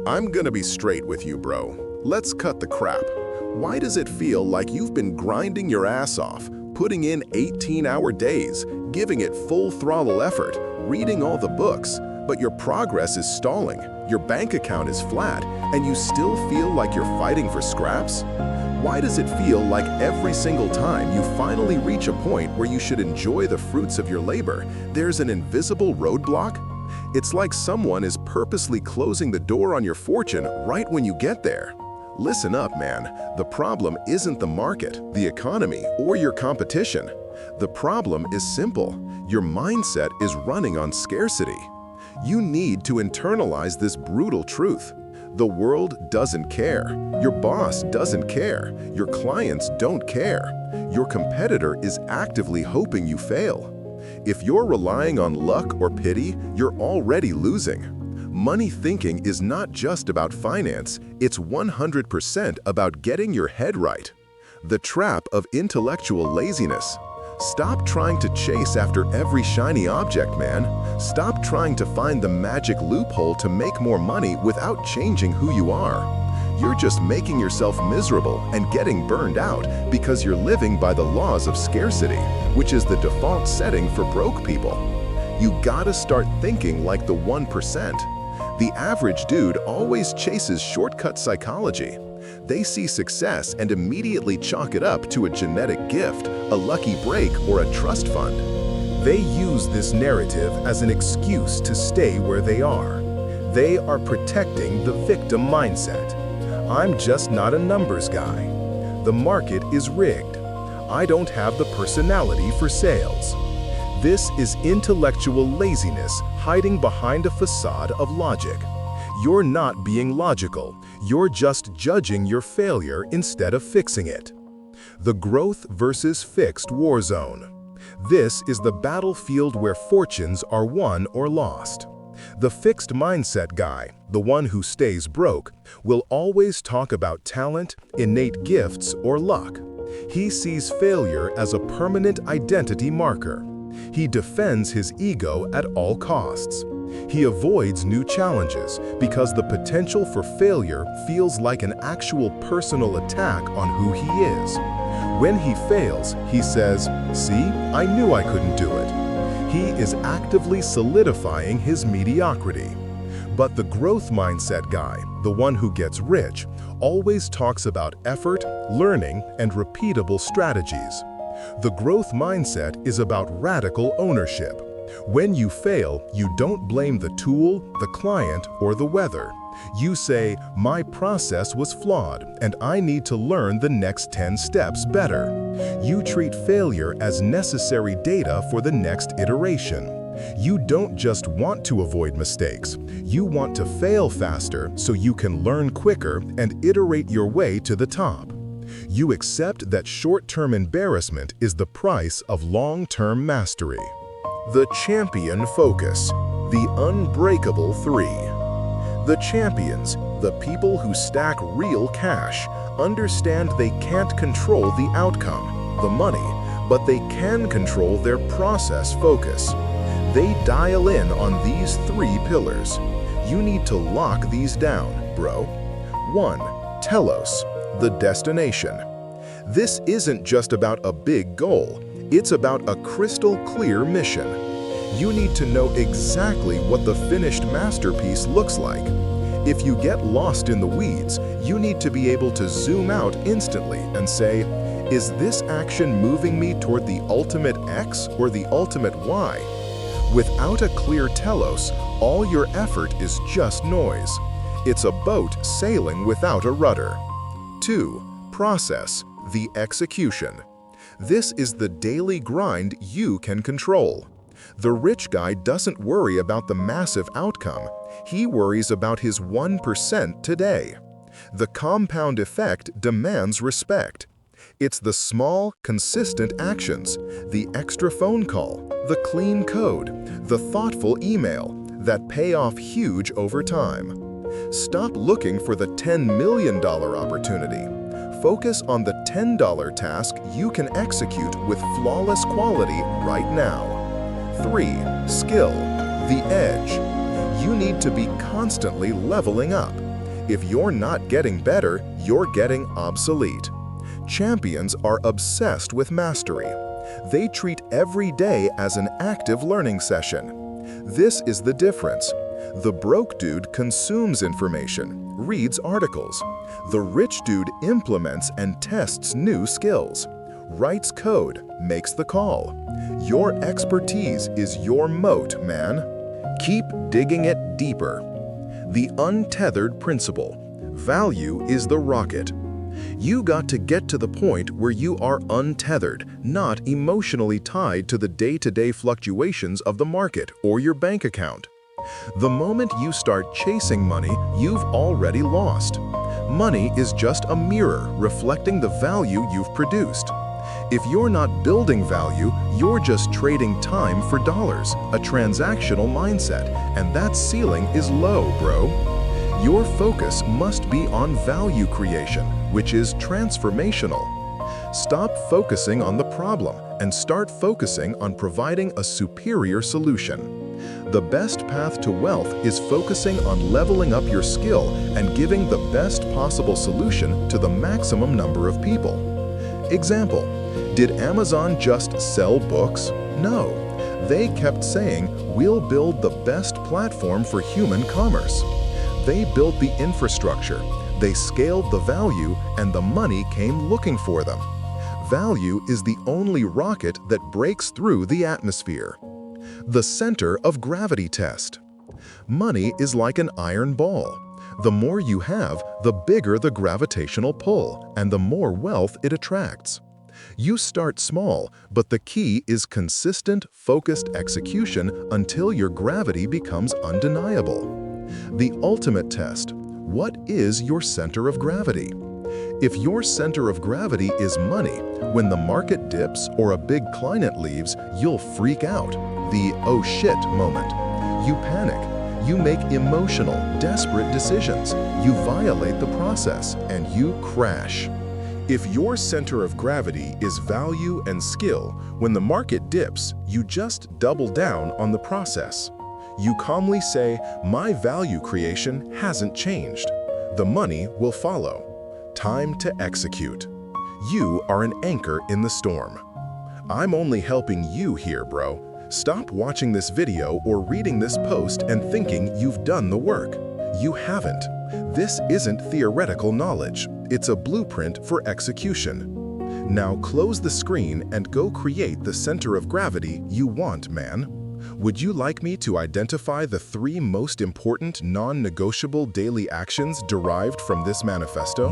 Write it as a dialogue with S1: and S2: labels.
S1: I'm gonna be straight with you, bro. Let's cut the crap. Why does it feel like you've been grinding your ass off, putting in 18-hour days, giving it full throttle effort, reading all the books, but your progress is stalling, your bank account is flat, and you still feel like you're fighting for scraps? Why does it feel like every single time you finally reach a point where you should enjoy the fruits of your labor, there's an invisible roadblock? It's like someone is purposely closing the door on your fortune right when you get there. Listen up, man. The problem isn't the market, the economy, or your competition. The problem is simple. Your mindset is running on scarcity. You need to internalize this brutal truth. The world doesn't care. Your boss doesn't care. Your clients don't care. Your competitor is actively hoping you fail. If you're relying on luck or pity, you're already losing. Money thinking is not just about finance, it's 100% about getting your head right. The trap of intellectual laziness. Stop trying to chase after every shiny object, man. Stop trying to find the magic loophole to make more money without changing who you are. You're just making yourself miserable and getting burned out because you're living by the laws of scarcity, which is the default setting for broke people. You gotta start thinking like the 1%. The average dude always chases shortcut psychology. They see success and immediately chalk it up to a genetic gift, a lucky break, or a trust fund. They use this narrative as an excuse to stay where they are. They are protecting the victim mindset. I'm just not a numbers guy. The market is rigged. I don't have the personality for sales. This is intellectual laziness hiding behind a facade of logic. You're not being logical. You're just judging your failure instead of fixing it. The growth versus fixed war zone. This is the battlefield where fortunes are won or lost. The fixed mindset guy, the one who stays broke, will always talk about talent, innate gifts, or luck. He sees failure as a permanent identity marker. He defends his ego at all costs. He avoids new challenges because the potential for failure feels like an actual personal attack on who he is. When he fails, he says, "See, I knew I couldn't do it." He is actively solidifying his mediocrity. But the growth mindset guy, the one who gets rich, always talks about effort, learning, and repeatable strategies. The growth mindset is about radical ownership. When you fail, you don't blame the tool, the client, or the weather. You say, "My process was flawed, and I need to learn the next 10 steps better." You treat failure as necessary data for the next iteration. You don't just want to avoid mistakes. You want to fail faster so you can learn quicker and iterate your way to the top. You accept that short-term embarrassment is the price of long-term mastery. The champion focus, the unbreakable three. The champions, the people who stack real cash, understand they can't control the outcome, the money, but they can control their process focus. They dial in on these three pillars. You need to lock these down, bro. 1. Telos, the destination. This isn't just about a big goal. It's about a crystal clear mission. You need to know exactly what the finished masterpiece looks like. If you get lost in the weeds, you need to be able to zoom out instantly and say, "Is this action moving me toward the ultimate X or the ultimate Y?" Without a clear telos, all your effort is just noise. It's a boat sailing without a rudder. 2. Process, the execution. This is the daily grind you can control. The rich guy doesn't worry about the massive outcome. He worries about his 1% today. The compound effect demands respect. It's the small, consistent actions, the extra phone call, the clean code, the thoughtful email that pay off huge over time. Stop looking for the $10 million opportunity. Focus on the $10 task you can execute with flawless quality right now. 3. Skill, the edge. You need to be constantly leveling up. If you're not getting better, you're getting obsolete. Champions are obsessed with mastery. They treat every day as an active learning session. This is the difference. The broke dude consumes information, reads articles. The rich dude implements and tests new skills, writes code, makes the call. Your expertise is your moat, man. Keep digging it deeper. The untethered principle. Value is the rocket. You got to get to the point where you are untethered, not emotionally tied to the day-to-day fluctuations of the market or your bank account. The moment you start chasing money, you've already lost. Money is just a mirror reflecting the value you've produced. If you're not building value, you're just trading time for dollars, a transactional mindset, and that ceiling is low, bro. Your focus must be on value creation, which is transformational. Stop focusing on the problem and start focusing on providing a superior solution. The best path to wealth is focusing on leveling up your skill and giving the best possible solution to the maximum number of people. Example, did Amazon just sell books? No. They kept saying, we'll build the best platform for human commerce. They built the infrastructure, they scaled the value, and the money came looking for them. Value is the only rocket that breaks through the atmosphere. The center of gravity test. Money is like an iron ball. The more you have, the bigger the gravitational pull, and the more wealth it attracts. You start small, but the key is consistent, focused execution until your gravity becomes undeniable. The ultimate test. What is your center of gravity? If your center of gravity is money, when the market dips or a big client leaves, you'll freak out. The "oh shit" moment. You panic. You make emotional, desperate decisions. You violate the process, and you crash. If your center of gravity is value and skill, when the market dips, you just double down on the process. You calmly say, my value creation hasn't changed. The money will follow. Time to execute. You are an anchor in the storm. I'm only helping you here, bro. Stop watching this video or reading this post and thinking you've done the work. You haven't. This isn't theoretical knowledge. It's a blueprint for execution. Now close the screen and go create the center of gravity you want, man. Would you like me to identify the 3 most important non-negotiable daily actions derived from this manifesto?